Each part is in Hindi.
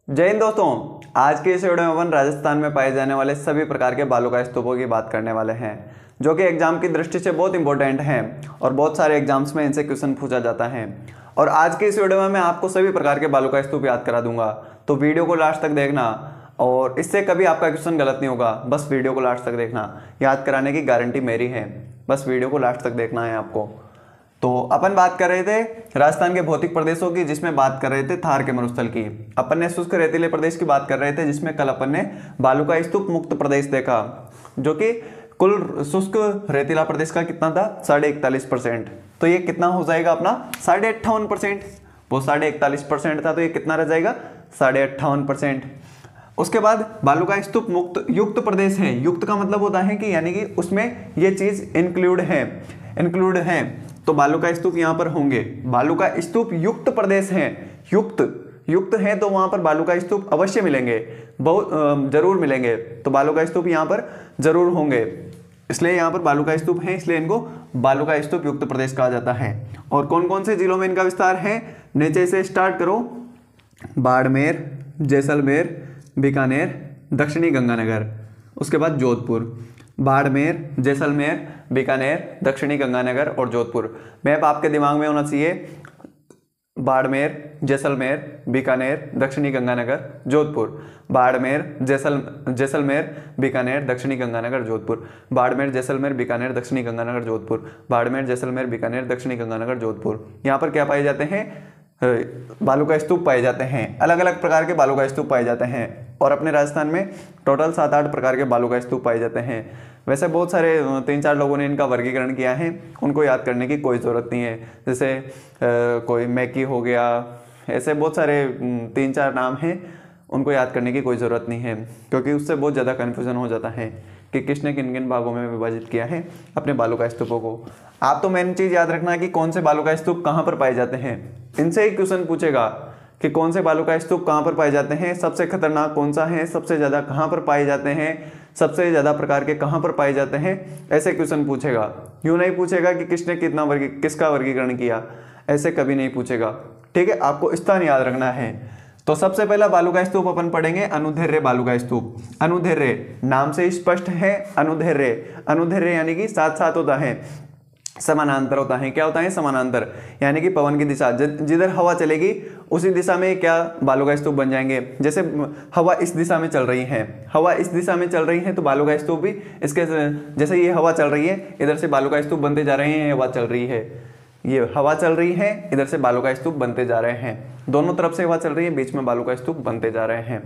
जय हिंद दोस्तों। आज के इस वीडियो में अपन राजस्थान में पाए जाने वाले सभी प्रकार के बालू का स्तूपों की बात करने वाले हैं, जो कि एग्जाम की दृष्टि से बहुत इंपॉर्टेंट हैं और बहुत सारे एग्जाम्स में इनसे क्वेश्चन पूछा जाता है। और आज के इस वीडियो में मैं आपको सभी प्रकार के बालू का स्तूप याद करा दूंगा, तो वीडियो को लास्ट तक देखना और इससे कभी आपका क्वेश्चन गलत नहीं होगा। बस वीडियो को लास्ट तक देखना, याद कराने की गारंटी मेरी है। बस वीडियो को लास्ट तक देखना है आपको। तो अपन बात कर रहे थे राजस्थान के भौतिक प्रदेशों की, जिसमें बात कर रहे थे थार के मरुस्थल की। अपन ने शुष्क रेतीले प्रदेश की बात कर रहे थे, जिसमें कल अपन ने बालू का स्तूप मुक्त प्रदेश देखा, जो कि कुल शुष्क रेतीला प्रदेश का कितना था 41.5%। तो ये कितना हो जाएगा अपना 58.5%। वो 41.5% था, तो ये कितना रह जाएगा 58%। उसके बाद बालू का स्तूप मुक्त युक्त प्रदेश है। युक्त का मतलब होता है कि यानी कि उसमें ये चीज इंक्लूड है। तो बालू का स्तूप यहां पर होंगे। बालू का स्तूप युक्त प्रदेश है, युक्त है, तो वहां पर बालू का स्तूप अवश्य मिलेंगे, बहुत जरूर मिलेंगे। तो बालू का स्तूप यहां पर जरूर होंगे, इसलिए यहां पर बालू का स्तूप है, इसलिए इनको बालू का स्तूप युक्त प्रदेश कहा जाता है। और कौन कौन से जिलों में इनका विस्तार है, नीचे से स्टार्ट करो। बाड़मेर, जैसलमेर, बीकानेर, दक्षिणी गंगानगर, उसके बाद जोधपुर। बाड़मेर, जैसलमेर, बीकानेर, दक्षिणी गंगानगर और जोधपुर। मैप आपके दिमाग में होना चाहिए। बाड़मेर, जैसलमेर, बीकानेर, दक्षिणी गंगानगर, जोधपुर। बाड़मेर, जैसलमेर, बीकानेर, दक्षिणी गंगानगर, जोधपुर। बाड़मेर, जैसलमेर, बीकानेर, दक्षिणी गंगानगर, जोधपुर। बाड़मेर, जैसलमेर, बीकानेर, दक्षिणी गंगानगर, जोधपुर। यहाँ पर क्या पाए जाते हैं, बालू का स्तूप पाए जाते हैं। अलग अलग प्रकार के बालू का स्तूप पाए जाते हैं और अपने राजस्थान में टोटल 7-8 प्रकार के बालू का स्तूप पाए जाते हैं। वैसे बहुत सारे 3-4 लोगों ने इनका वर्गीकरण किया है, उनको याद करने की कोई ज़रूरत नहीं है। जैसे कोई मैकी हो गया, ऐसे बहुत सारे 3-4 नाम हैं, उनको याद करने की कोई ज़रूरत नहीं है, क्योंकि उससे बहुत ज़्यादा कन्फ्यूज़न हो जाता है कि किसने किन किन भागों में विभाजित किया है अपने बालू का स्तूपों को। आप तो मेन चीज़ याद रखना कि कौन से बालू का स्तूप कहाँ पर पाए जाते हैं। इनसे ही क्वेश्चन पूछेगा कि कौन से बालू का स्तूप कहाँ पर पाए जाते हैं, सबसे खतरनाक कौन सा है, सबसे ज़्यादा कहाँ पर पाए जाते हैं, सबसे ज़्यादा प्रकार के कहाँ पर पाए जाते हैं, ऐसे क्वेश्चन पूछेगा। यूँ नहीं पूछेगा कि किसने किसका वर्गीकरण किया, ऐसे कभी नहीं पूछेगा। ठीक है, आपको स्थान याद रखना है। तो सबसे पहला बालू का स्तूप अपन पढ़ेंगे अनुदैर्ध्य बालू का स्तूप। अनुदैर्ध्य नाम से स्पष्ट है, अनुदैर्ध्य यानी कि साथ साथ होता है, समानांतर होता है। क्या होता है, समानांतर, यानी कि पवन की दिशा, जिधर हवा चलेगी उसी दिशा में क्या बालू का स्तूप बन जाएंगे। जैसे हवा इस दिशा में चल रही है, तो बालू का स्तूप भी इसके, जैसे ये हवा चल रही है, इधर से बालू का स्तूप बनते जा रहे हैं। हवा चल रही है, ये हवा चल रही है, इधर से बालू का स्तूप बनते जा रहे हैं, दोनों तरफ से हवा चल रही है, बीच में बालू का स्तूप बनते जा रहे हैं।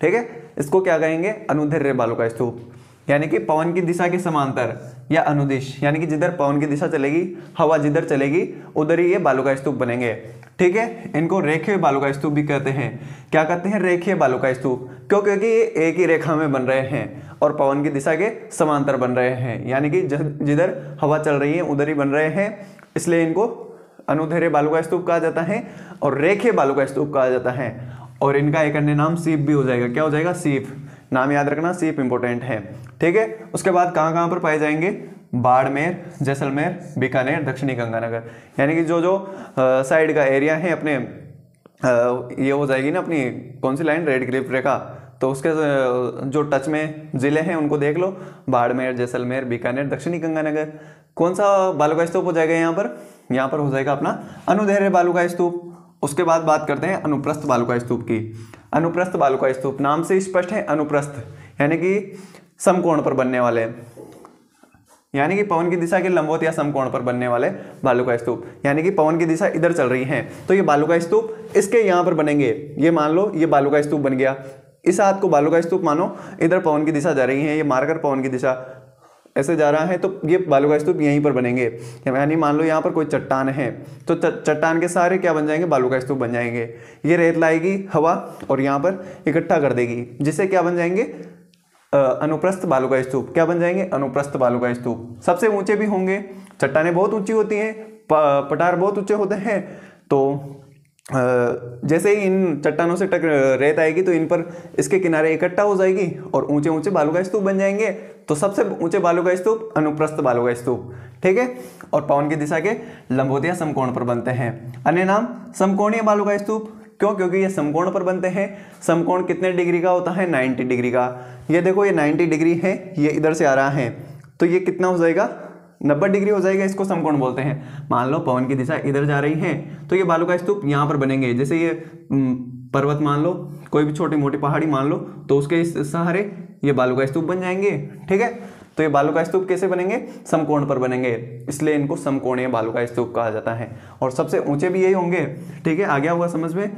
ठीक है, इसको क्या कहेंगे, अनुदैर्ध्य बालू का स्तूप, यानी कि पवन की दिशा के समांतर या अनुदिश, यानी कि जिधर पवन की दिशा चलेगी, हवा जिधर चलेगी उधर ही ये बालू का स्तूप बनेंगे। ठीक है, इनको रेखीय बालू का स्तूप भी कहते हैं। क्या कहते हैं, रेखीय बालू का स्तूप, क्यों, क्योंकि ये एक ही रेखा में बन रहे हैं और पवन की दिशा के समांतर बन रहे हैं, यानी कि जिधर हवा चल रही है उधर ही बन रहे हैं, इसलिए इनको अनुदैर्ध्य बालू का स्तूप कहा जाता है और रेखीय बालू का स्तूप कहा जाता है। और इनका एक अन्य नाम सीप भी हो जाएगा। क्या हो जाएगा, सीप, नाम याद रखना, सीप इंपॉर्टेंट है। ठीक है, उसके बाद कहाँ पर पाए जाएंगे, बाड़मेर, जैसलमेर, बीकानेर, दक्षिणी गंगानगर, यानी कि जो साइड का एरिया है अपने, ये हो जाएगी ना अपनी कौन सी लाइन, रेड क्लिफ रेखा, तो उसके जो टच में जिले हैं उनको देख लो, बाड़मेर, जैसलमेर, बीकानेर, दक्षिणी गंगानगर। कौन सा बालू का स्तूप हो जाएगा यहाँ पर हो जाएगा अपना अनुदैर्ध्य बालू का स्तूप। उसके बाद बात करते हैं अनुप्रस्थ बालू का स्तूप की। अनुप्रस्थ बालू का स्तूप नाम से स्पष्ट है, अनुप्रस्थ यानी कि समकोण पर बनने वाले, यानी कि पवन की दिशा के लंबवत या समकोण पर बनने वाले बालू का स्तूप, यानी कि पवन की दिशा इधर चल रही है तो ये बालू का स्तूप इसके यहाँ पर बनेंगे। ये मान लो ये बालू का स्तूप बन गया, इस हाथ को बालू का स्तूप मानो, इधर पवन की दिशा जा रही है, ये मारकर पवन की दिशा ऐसे जा रहा है, तो ये बालू का स्तूप यहीं पर बनेंगे। यानी मान लो यहाँ पर कोई चट्टान है, तो चट्टान के सारे क्या बन जाएंगे, बालू का स्तूप बन जाएंगे। ये रेत लाएगी हवा और यहाँ पर इकट्ठा कर देगी, जिससे क्या बन जाएंगे, अनुप्रस्थ बालू का स्तूप। क्या बन जाएंगे, अनुप्रस्थ बालू का स्तूप। सबसे ऊंचे भी होंगे, चट्टानें बहुत ऊंची होती हैं, पठार बहुत ऊंचे होते हैं, तो जैसे ही इन चट्टानों से रेत आएगी तो इन पर इसके किनारे इकट्ठा हो जाएगी और ऊंचे ऊंचे बालू का स्तूप बन जाएंगे। तो सबसे ऊंचे बालू का स्तूप अनुप्रस्थ बालू का स्तूप। ठीक है, और पवन की दिशा के लंबवत या समकोण पर बनते हैं। अन्य नाम समकोणीय बालू का स्तूप, क्यों? क्योंकि ये समकोण पर बनते हैं। समकोण कितने डिग्री का होता है? 90 डिग्री का। ये देखो ये 90 डिग्री है, ये इधर से आ रहा है, तो ये कितना हो जाएगा? 90 डिग्री हो जाएगा। इसको समकोण बोलते हैं। मान लो पवन की दिशा इधर जा रही है, तो ये बालू का स्तूप यहाँ पर बनेंगे। जैसे ये पर्वत मान लो, कोई भी छोटी मोटी पहाड़ी मान लो, तो उसके सहारे ये बालू का स्तूप बन जाएंगे। ठीक है, तो ये बालू का स्तूप कैसे बनेंगे? समकोण पर बनेंगे, इसलिए इनको समकोणीय बालू का स्तूप कहा जाता है। और सबसे ऊंचे भी यही होंगे। ठीक है, आ गया होगा समझ में।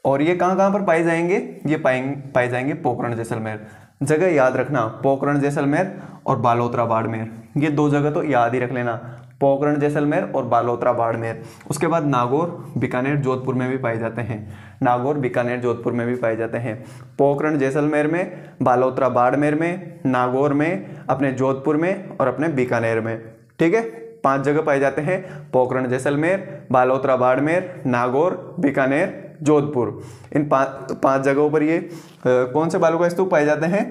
और ये कहाँ पर पाए जाएंगे? ये पाए जाएंगे पोखरण जैसलमेर। जगह याद रखना, पोखरण जैसलमेर और बालोतरा बाड़मेर, ये दो जगह तो याद ही रख लेना, पोखरण जैसलमेर और बालोतरा बाड़मेर। उसके बाद नागौर, बीकानेर, जोधपुर में भी पाए जाते हैं। नागौर, बीकानेर, जोधपुर में भी पाए जाते हैं। पोखरण जैसलमेर में, बालोतरा बाड़मेर में, नागौर में, अपने जोधपुर में और अपने बीकानेर में। ठीक है, 5 जगह पाए जाते हैं। पोखरण जैसलमेर, बालोतरा बाड़मेर, नागौर, बीकानेर, जोधपुर। इन 5 जगहों पर ये कौन से बालू का स्तूप पाए जाते हैं?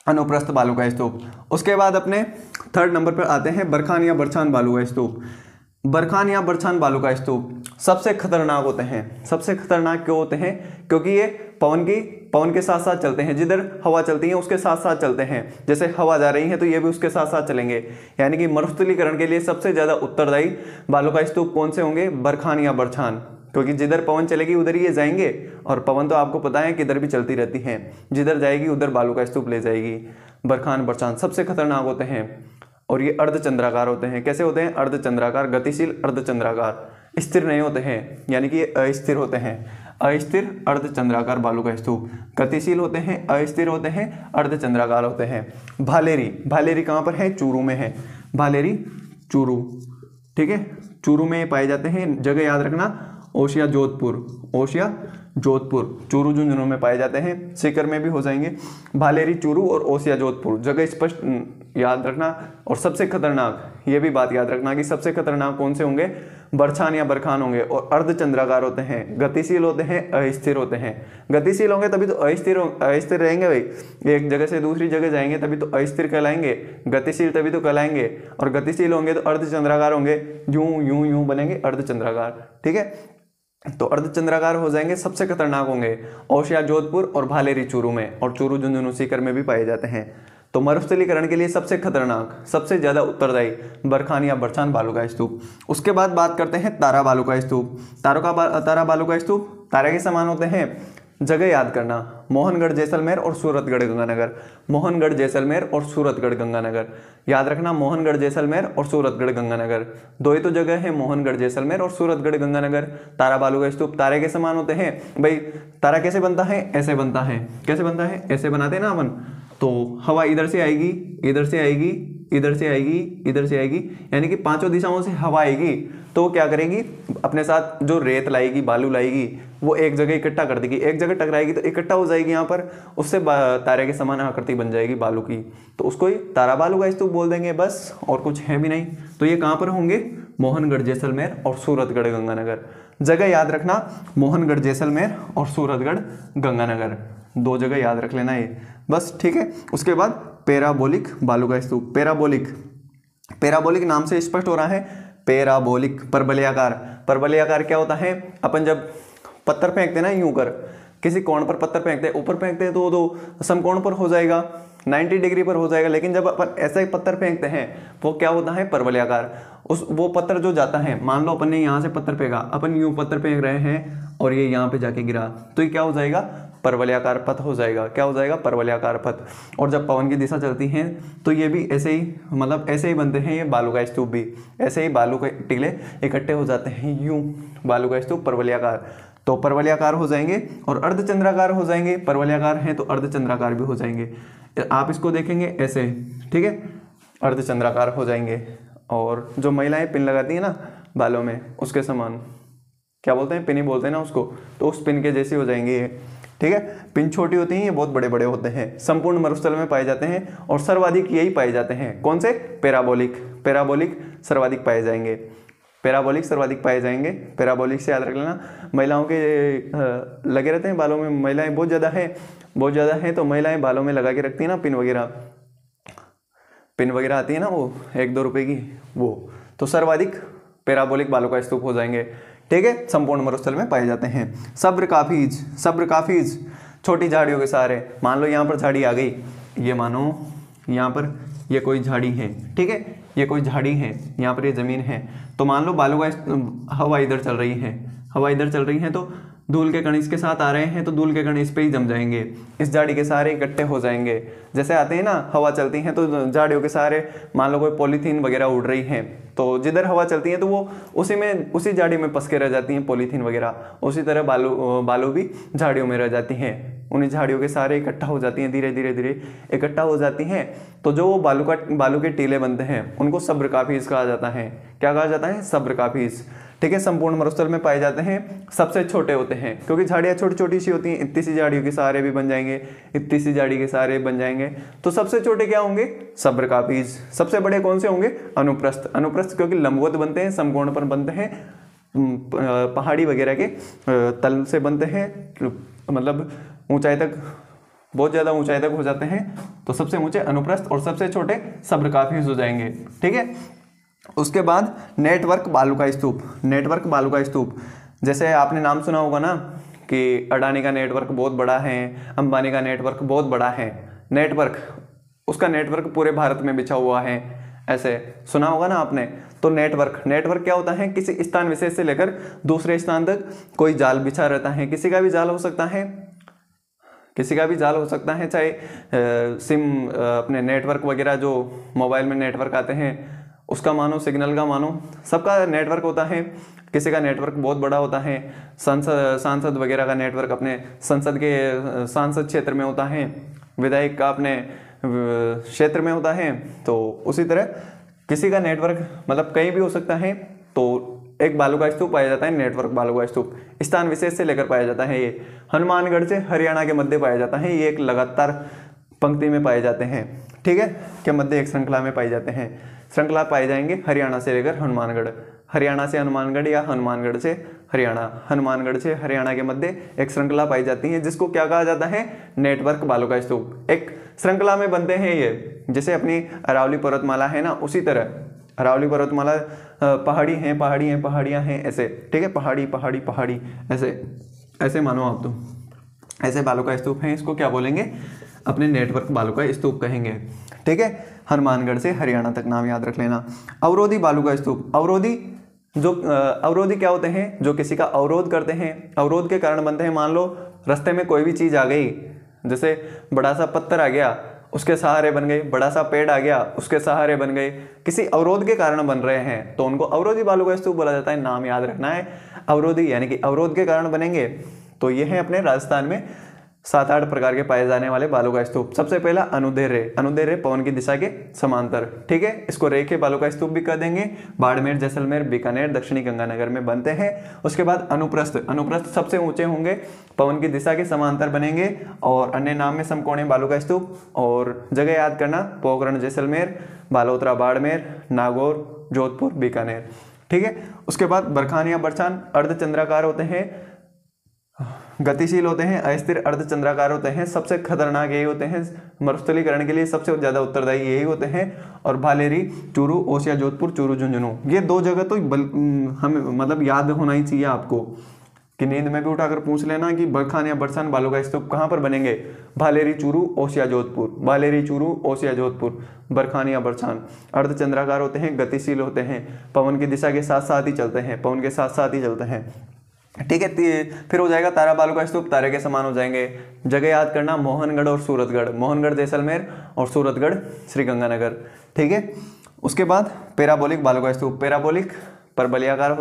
अनुप्रस्थ बालू का स्तूप। उसके बाद अपने 3rd नंबर पर आते हैं बरखान या बरछान बालू का स्तूप। बरखान या बरछान बालू का स्तूप सबसे खतरनाक होते हैं। सबसे खतरनाक क्यों होते हैं? क्योंकि ये पवन के साथ साथ चलते हैं। जिधर हवा चलती है उसके साथ साथ चलते हैं। जैसे हवा जा रही है तो ये भी उसके साथ साथ चलेंगे। यानी कि मरुस्थलीकरण के लिए सबसे ज्यादा उत्तरदायी बालू का स्तूप कौन से होंगे? बरखान या बरछान। क्योंकि जिधर पवन चलेगी उधर ये जाएंगे, और पवन तो आपको पता है किधर भी चलती रहती है, जिधर जाएगी उधर बालू का स्तूप ले जाएगी। बरखान बरछान सबसे खतरनाक होते हैं। और ये अर्धचंद्राकार होते हैं। कैसे होते हैं? अर्धचंद्राकार, गतिशील अर्धचंद्राकार, स्थिर नहीं होते हैं, यानी कि अस्थिर होते हैं। अस्थिर अर्धचंद्राकार बालू का स्तूप। गतिशील होते हैं, अस्थिर होते हैं, अर्धचंद्राकार होते हैं। भालेरी, भालेरी कहाँ पर है? चूरू में है। भालेरी चूरू। ठीक है, चूरू में पाए जाते हैं। जगह याद रखना, ओशिया जोधपुर, ओशिया जोधपुर, चूरू झुंझुनू में पाए जाते हैं। सीकर में भी हो जाएंगे। भालेरी, चूरू और ओशिया जोधपुर, जगह स्पष्ट याद रखना। और सबसे खतरनाक ये भी बात याद रखना कि सबसे खतरनाक कौन से होंगे? बरछान या बरखान होंगे। और अर्धचंद्राकार होते हैं, गतिशील होते हैं, अस्थिर होते हैं। गतिशील होंगे तभी तो अस्थिर रहेंगे भाई। एक जगह से दूसरी जगह जाएंगे तभी तो अस्थिर कहलाएंगे, गतिशील तभी तो कहलाएंगे। और गतिशील होंगे तो अर्धचंद्राकार होंगे, यूं यूं यूं बनेंगे अर्धचंद्राकार। ठीक है, तो अर्धचंद्राकार हो जाएंगे, सबसे खतरनाक होंगे ओशिया जोधपुर और भालेरी चूरू में, और चूरू झुंझुनू सीकर में भी पाए जाते हैं। तो मरुस्थलीकरण के लिए सबसे खतरनाक, सबसे ज्यादा उत्तरदायी बरखान या बरछान बालू का स्तूप। उसके बाद बात करते हैं तारा बालू का स्तूप। तारा बालू का स्तूप तारा के समान होते हैं। जगह याद करना, मोहनगढ़ जैसलमेर और सूरतगढ़ गंगानगर। मोहनगढ़ जैसलमेर और सूरतगढ़ गंगानगर याद रखना, मोहनगढ़ जैसलमेर और सूरतगढ़ गंगानगर, दो ही तो जगह है, मोहनगढ़ जैसलमेर और सूरतगढ़ गंगानगर। तारा बालू का स्तूप तारे के समान होते हैं। भाई तारा कैसे बनता है? ऐसे बनता है। कैसे बनता है? ऐसे बनाते हैं ना अपन। तो हवा इधर से आएगी, इधर से आएगी, इधर से आएगी, इधर से आएगी, यानी कि 5 दिशाओं से हवा आएगी। तो वो क्या करेगी? अपने साथ जो रेत लाएगी, बालू लाएगी, वो एक जगह इकट्ठा कर देगी। एक जगह टकराएगी तो इकट्ठा हो जाएगी यहाँ पर, उससे तारे के समान आकृति बन जाएगी बालू की। तो उसको ही तारा बालू का स्तूप बोल देंगे, बस और कुछ है भी नहीं। तो ये कहाँ पर होंगे? मोहनगढ़ जैसलमेर और सूरतगढ़ गंगानगर। जगह याद रखना, मोहनगढ़ जैसलमेर और सूरतगढ़ गंगानगर, 2 जगह याद रख लेना ये बस। ठीक है, उसके बाद पैराबोलिक बालू का स्तूप। पैराबोलिक नाम से स्पष्ट हो रहा है, पैराबोलिक परवलयाकार। परवलयाकार क्या होता है? अपन जब पत्थर फेंकते ना यूं कर, किसी कोण पर पत्थर फेंकते हैं, ऊपर फेंकते हैं तो वो समकोण पर हो जाएगा, 90 डिग्री पर हो जाएगा। लेकिन जब अपन ऐसे पत्थर फेंकते हैं वो क्या होता है? परवलयाकार। वो पत्थर जो जाता है, मान लो अपन ने यहाँ से पत्थर फेंका, अपन यूं पत्थर फेंक रहे हैं और ये यहाँ पे जाके गिरा, तो ये क्या हो जाएगा? परवलयाकार पथ हो जाएगा। क्या हो जाएगा? परवलयाकार पथ। और जब पवन की दिशा चलती है तो ये भी ऐसे ही, मतलब ऐसे ही बनते हैं ये बालू का स्तूप भी। ऐसे ही बालू के टीले इकट्ठे हो जाते हैं, यूं बालू का स्तूप परवलयाकार। तो परवलयाकार हो जाएंगे और अर्धचंद्राकार हो जाएंगे। परवलयाकार हैं तो अर्धचंद्राकार भी हो जाएंगे। आप इसको देखेंगे ऐसे, ठीक है, अर्धचंद्राकार हो जाएंगे। और जो महिलाएं पिन लगाती है ना बालों में, उसके समान, क्या बोलते हैं? पिन ही बोलते हैं ना उसको। तो उस पिन के जैसे हो जाएंगे ये। ठीक है, पिन छोटी होती हैं, ये बहुत बड़े बड़े होते हैं। संपूर्ण मरुस्थल में पाए जाते हैं और सर्वाधिक यही पाए जाते हैं। कौन से? पैराबोलिक सर्वाधिक पाए जाएंगे। पैराबोलिक सर्वाधिक पाए जाएंगे। पैराबोलिक से याद रख लेना। महिलाओं के लगे रहते हैं बालों में, महिलाएं बहुत ज़्यादा हैं तो महिलाएं बालों में लगा के रखती हैं ना पिन वगैरह आती है ना, वो 1-2 रुपए की, वो। तो सर्वाधिक पैराबोलिक बालू का स्तूप हो जाएंगे। ठीक है, संपूर्ण मरुस्थल में पाए जाते हैं। सब्र काफीज छोटी झाड़ियों के सहारे, मान लो यहाँ पर झाड़ी आ गई, ये मानो यहाँ पर ये कोई झाड़ी है, ठीक है, ये कोई झाड़ी है, यहाँ पर ये जमीन है, तो मान लो बालू का हवा इधर चल रही है, हवा इधर चल रही है, तो धूल के कण इसके साथ आ रहे हैं, तो धूल के कण इस पे ही जम जाएंगे, इस झाड़ी के सहारे इकट्ठे हो जाएंगे। जैसे आते हैं ना, हवा चलती है तो झाड़ियों के सहारे मान लो कोई पॉलीथीन वगैरह उड़ रही है, तो जिधर हवा चलती है तो वो उसी झाड़ी में पस के रह जाती हैं पॉलीथीन वगैरह। उसी तरह बालू भी झाड़ियों में रह जाती हैं, उन्हीं झाड़ियों के सहारे इकट्ठा हो जाती हैं, धीरे धीरे इकट्ठा हो जाती हैं। तो जो वो बालू के टीले बनते हैं उनको सब्र काफीज कहा जाता है। क्या कहा जाता है? सब्र काफीज। ठीक है, संपूर्ण मरुस्थल में पाए जाते हैं, सबसे छोटे होते हैं, क्योंकि झाड़ियाँ छोटी छोटी सी होती हैं, इतनी सी झाड़ियों के सहारे भी बन जाएंगे, इतनी सी झाड़ी के सहारे बन जाएंगे। तो सबसे छोटे क्या होंगे? सब्र काफीज। सबसे बड़े कौन से होंगे? अनुप्रस्थ क्योंकि लंबवत बनते हैं, समकोण पर बनते हैं, पहाड़ी वगैरह के तल से बनते हैं, मतलब ऊंचाई तक, बहुत ज़्यादा ऊंचाई तक हो जाते हैं। तो सबसे ऊंचे अनुप्रस्थ और सबसे छोटे सब्र काफीज हो जाएंगे। ठीक है, उसके बाद नेटवर्क बालू का स्तूप। जैसे आपने नाम सुना होगा ना कि अडानी का नेटवर्क बहुत बड़ा है, अंबानी का नेटवर्क बहुत बड़ा है। उसका नेटवर्क पूरे भारत में बिछा हुआ है, ऐसे सुना होगा ना आपने। तो नेटवर्क क्या होता है? किसी स्थान विशेष से लेकर दूसरे स्थान तक कोई जाल बिछा रहता है। किसी का भी जाल हो सकता है, चाहे सिम अपने नेटवर्क वगैरह जो मोबाइल में नेटवर्क आते हैं उसका मानो, सिग्नल का मानो, सबका नेटवर्क होता है। किसी का नेटवर्क बहुत बड़ा होता है, सांसद वगैरह का नेटवर्क अपने सांसद क्षेत्र में होता है, विधायक का अपने क्षेत्र में होता है। तो उसी तरह किसी का नेटवर्क मतलब कहीं भी हो सकता है। तो एक बालू का स्तूप पाया जाता है, नेटवर्क बालू का स्तूप स्थान विशेष से लेकर पाया जाता है। ये हनुमानगढ़ से हरियाणा के मध्य पाया जाता है। ये एक लगातार पंक्ति में पाए जाते हैं, ठीक है, के मध्य एक श्रृंखला में पाए जाते हैं। श्रृंखला पाए जाएंगे हरियाणा से लेकर हनुमानगढ़, हरियाणा से हनुमानगढ़ या हनुमानगढ़ से हरियाणा के मध्य एक श्रृंखला पाई जाती है, जिसको क्या कहा जाता है? नेटवर्क बालू का स्तूप। एक श्रृंखला में बनते हैं ये, जैसे अपनी अरावली पर्वतमाला है ना, उसी तरह अरावली पर्वतमाला पहाड़ियाँ हैं ऐसे, ठीक है, पहाड़ी ऐसे मानो आप। तो ऐसे बालू का स्तूप है, इसको क्या बोलेंगे? अपने नेटवर्क बालू का स्तूप कहेंगे। ठीक है, हनुमानगढ़ से हरियाणा तक नाम याद रख लेना। अवरोधी बालू का स्तूप। अवरोधी क्या होते हैं? जो किसी का अवरोध करते हैं, अवरोध के कारण बनते हैं। मान लो रास्ते में कोई भी चीज आ गई, जैसे बड़ा सा पत्थर आ गया उसके सहारे बन गए, बड़ा सा पेड़ आ गया उसके सहारे बन गए, किसी अवरोध के कारण बन रहे हैं, तो उनको अवरोधी बालू का स्तूप बोला जाता है। नाम याद रखना है, अवरोधी यानी कि अवरोध के कारण बनेंगे। तो ये है अपने राजस्थान में 7-8 प्रकार के पाए जाने वाले बालू का स्तूप। सबसे पहला अनुदैर्य पवन की दिशा के समांतर, ठीक है, इसको रेखे बालू का स्तूप भी कह देंगे। बाड़मेर, जैसलमेर, बीकानेर, दक्षिणी गंगानगर में बनते हैं। उसके बाद अनुप्रस्थ सबसे ऊंचे होंगे, पवन की दिशा के समांतर बनेंगे, और अन्य नाम में समकोणीय बालू का स्तूप। और जगह याद करना, पोखरण जैसलमेर, बालोतरा बाड़मेर, नागौर जोधपुर बीकानेर, ठीक है। उसके बाद बरखान या बरछान अर्धचंद्राकार होते हैं, गतिशील होते हैं, अस्थिर अर्धचंद्राकार होते हैं। सबसे खतरनाक यही होते हैं, मरुस्थलीकरण के लिए सबसे ज्यादा उत्तरदायी यही होते हैं। और भालेरी, चूरू, ओसिया जोधपुर, चूरू झुंझुनू, ये 2 जगह तो हमें मतलब याद होना ही चाहिए आपको, कि नींद में भी उठाकर पूछ लेना कि बरखान या बरछान बालू का स्तूप कहाँ पर बनेंगे? भालेरी, चूरू, ओसिया जोधपुर, भालेरी, चूरू, ओसिया जोधपुर, बरखान या बरछान। अर्धचंद्राकार होते हैं, गतिशील होते हैं, पवन की दिशा के साथ साथ ही चलते हैं, ठीक है। फिर हो जाएगा तारा बालू का स्तूप, तारे के समान हो जाएंगे। जगह याद करना, मोहनगढ़ और सूरतगढ़, मोहनगढ़ जैसलमेर और सूरतगढ़ श्रीगंगानगर, ठीक है। उसके बाद पैराबोलिक बालू का स्तूप, पैराबोलिक परवलयाकार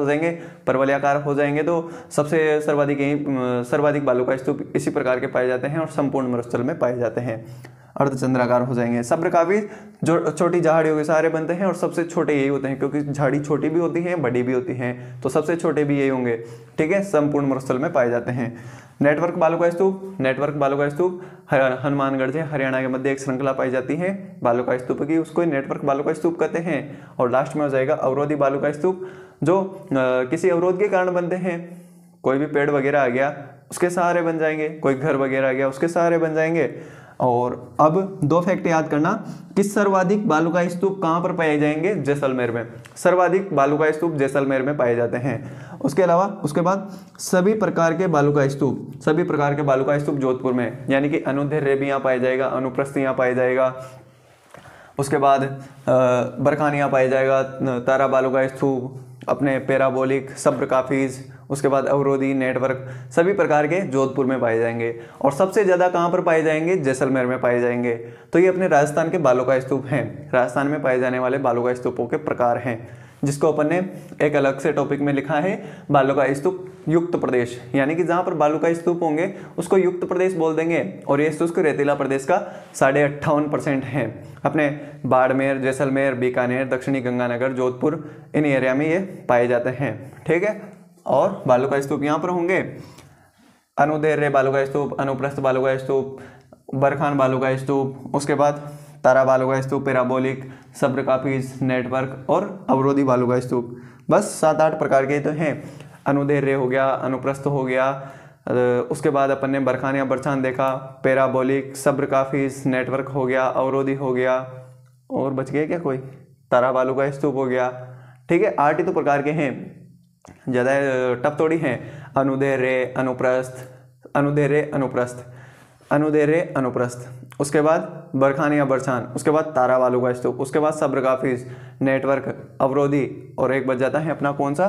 हो जाएंगे तो सबसे सर्वाधिक बालू का स्तूप इसी प्रकार के पाए जाते हैं और संपूर्ण मरुस्थल में पाए जाते हैं। अर्धचंद्राकार हो जाएंगे। सब्र काफीज जो छोटी झाड़ियों के सहारे बनते हैं और सबसे छोटे यही होते हैं, क्योंकि झाड़ी छोटी भी होती है, बड़ी भी होती हैं, तो सबसे छोटे भी यही होंगे, ठीक है, संपूर्ण मरुस्थल में पाए जाते हैं। नेटवर्क बालू का स्तूप हनुमानगढ़ से हरियाणा के मध्य एक श्रृंखला पाई जाती है बालू का स्तूप की, उसको नेटवर्क बालू का स्तूप कहते हैं। और लास्ट में हो जाएगा अवरोधी बालू का स्तूप, जो किसी अवरोध के कारण बनते हैं। कोई भी पेड़ वगैरह आ गया उसके सहारे बन जाएंगे, कोई घर वगैरह आ गया उसके सहारे बन जाएंगे। और अब 2 फैक्ट याद करना कि सर्वाधिक बालुकाई स्तूप कहाँ पर पाए जाएंगे, जैसलमेर में। सर्वाधिक बालुकाई स्तूप जैसलमेर में पाए जाते हैं। उसके अलावा उसके बाद सभी प्रकार के बालुकाई स्तूप जोधपुर में, यानी कि अनुदैर्ध्य भी यहाँ पाया जाएगा, अनुप्रस्थ यहाँ पाया जाएगा, उसके बाद बरखान यहाँ पाया जाएगा, तारा बालुकाई स्तूप, अपने पैराबोलिक, सब्र काफिज, उसके बाद अवरोधी, नेटवर्क, सभी प्रकार के जोधपुर में पाए जाएंगे। और सबसे ज़्यादा कहाँ पर पाए जाएंगे, जैसलमेर में पाए जाएंगे। तो ये अपने राजस्थान के बालुकाई स्तूप हैं, राजस्थान में पाए जाने वाले बालुकाई स्तूपों के प्रकार हैं, जिसको अपन ने एक अलग से टॉपिक में लिखा है बालुकाई स्तूप युक्त प्रदेश, यानी कि जहाँ पर बालुकाई स्तूप होंगे उसको युक्त प्रदेश बोल देंगे। और ये शुष्क रेतीला प्रदेश का 58.5% है। अपने बाड़मेर, जैसलमेर, बीकानेर, दक्षिणी गंगानगर, जोधपुर, इन एरिया में ये पाए जाते हैं। ठीक है, और बालुकाई स्तूप यहाँ पर होंगे अनुदैर्ध्य बालुकाई स्तूप, अनुप्रस्थ बालुकाई स्तूप, बरखान बालुकाई स्तूप, उसके बाद तारा बालुकाई स्तूप, पैराबोलिक, सब्र काफिज, नेटवर्क और अवरोधी बालुकाई स्तूप। बस 7-8 प्रकार के तो हैं। अनुदैर्ध्य हो गया, अनुप्रस्थ हो गया, उसके बाद अपन ने बरखान या बरछान देखा, पैराबोलिक, सब्र काफिज, नेटवर्क हो गया, अवरोधी हो गया, और बच गया क्या कोई, तारा बालुकाई स्तूप हो गया। ठीक है, 8 ही तो प्रकार के हैं, ज़्यादा टफ थोड़ी हैं। अनुदैर्ध्य, अनुप्रस्थ, अनुदैर्ध्य, अनुप्रस्थ, अनुदैर्ध्य, अनुप्रस्थ, उसके बाद बरखान या बरछान, उसके बाद तारा बालुकाई स्तूप, उसके बाद सब्र काफिज, नेटवर्क, अवरोधी, और एक बच जाता है अपना कौन सा,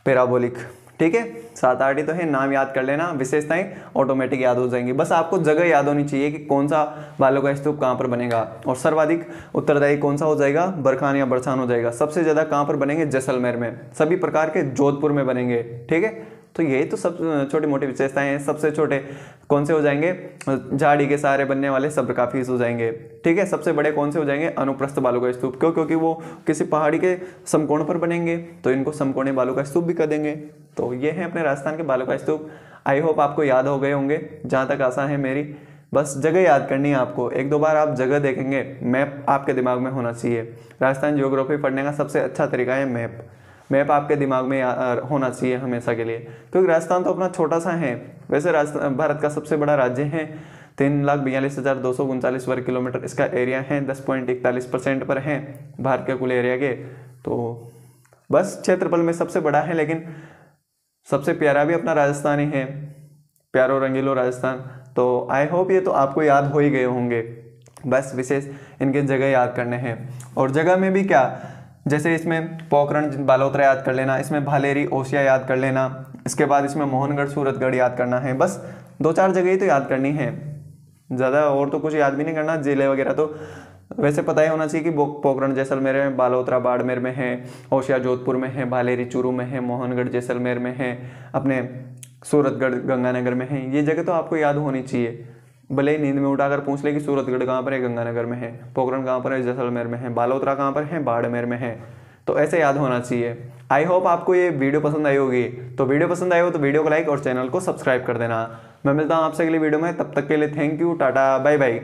पैराबोलिक। ठीक है, 7-8 ही तो है, नाम याद कर लेना, विशेषताएं ऑटोमेटिक याद हो जाएंगी। बस आपको जगह याद होनी चाहिए कि कौन सा बालुकाई स्तूप कहाँ पर बनेगा। और सर्वाधिक उत्तरदायी कौन सा हो जाएगा, बरखान या बरछान हो जाएगा। सबसे ज़्यादा कहाँ पर बनेंगे, जैसलमेर में। सभी प्रकार के जोधपुर में बनेंगे। ठीक है, तो यही तो सब छोटी मोटी विशेषताएं हैं। सबसे छोटे कौन से हो जाएंगे, झाड़ी के सहारे बनने वाले सब्र काफिज हो जाएंगे। ठीक है, सबसे बड़े कौन से हो जाएंगे, अनुप्रस्थ बालुकाई स्तूप। क्यों, क्योंकि वो किसी पहाड़ी के समकोण पर बनेंगे, तो इनको समकोणीय बालुकाई स्तूप भी कर देंगे। तो ये है अपने राजस्थान के बालुकाई स्तूप। आई होप आपको याद हो गए होंगे, जहाँ तक आशा है मेरी। बस जगह याद करनी है आपको, 1-2 बार आप जगह देखेंगे, मैप आपके दिमाग में होना चाहिए। राजस्थान ज्योग्राफी पढ़ने का सबसे अच्छा तरीका है मैप। मैप आपके दिमाग में होना चाहिए हमेशा के लिए, क्योंकि राजस्थान तो अपना छोटा सा है। वैसे राजस्थान भारत का सबसे बड़ा राज्य है, 3,42,239 वर्ग किलोमीटर इसका एरिया है, 10.41% पर है भारत के कुल एरिया के। तो बस क्षेत्रफल में सबसे बड़ा है, लेकिन सबसे प्यारा भी अपना राजस्थान ही है, प्यारो रंगीलो राजस्थान। तो आई होप ये तो आपको याद हो ही गए होंगे। बस विशेष इनके जगह याद करने हैं। और जगह में भी क्या, जैसे इसमें पोखरण बालोतरा याद कर लेना, इसमें भालेरी ओसिया याद कर लेना, इसके बाद इसमें मोहनगढ़ सूरतगढ़ याद करना है। बस 2-4 जगह ही तो याद करनी है, ज़्यादा और तो कुछ याद भी नहीं करना। जिले वगैरह तो वैसे पता ही होना चाहिए कि पोखरण जैसलमेर में, बालोतरा बाड़मेर में है, ओसिया जोधपुर में है, भालेरी चूरू में है, मोहनगढ़ जैसलमेर में है, अपने सूरतगढ़ गंगानगर में है। ये जगह तो आपको याद होनी चाहिए। भले ही नींद में उठाकर पूछ ले कि सूरतगढ़ कहाँ पर है, गंगानगर में है, पोखरण कहाँ पर है, जैसलमेर में है, बालोतरा कहाँ पर है, बाड़मेर में है। तो ऐसे याद होना चाहिए। आई होप आपको ये वीडियो पसंद आई होगी। तो वीडियो पसंद आई हो तो वीडियो को लाइक और चैनल को सब्सक्राइब कर देना। मैं मिलता हूँ आपसे अगली वीडियो में, तब तक के लिए thank you, tata, bye bye.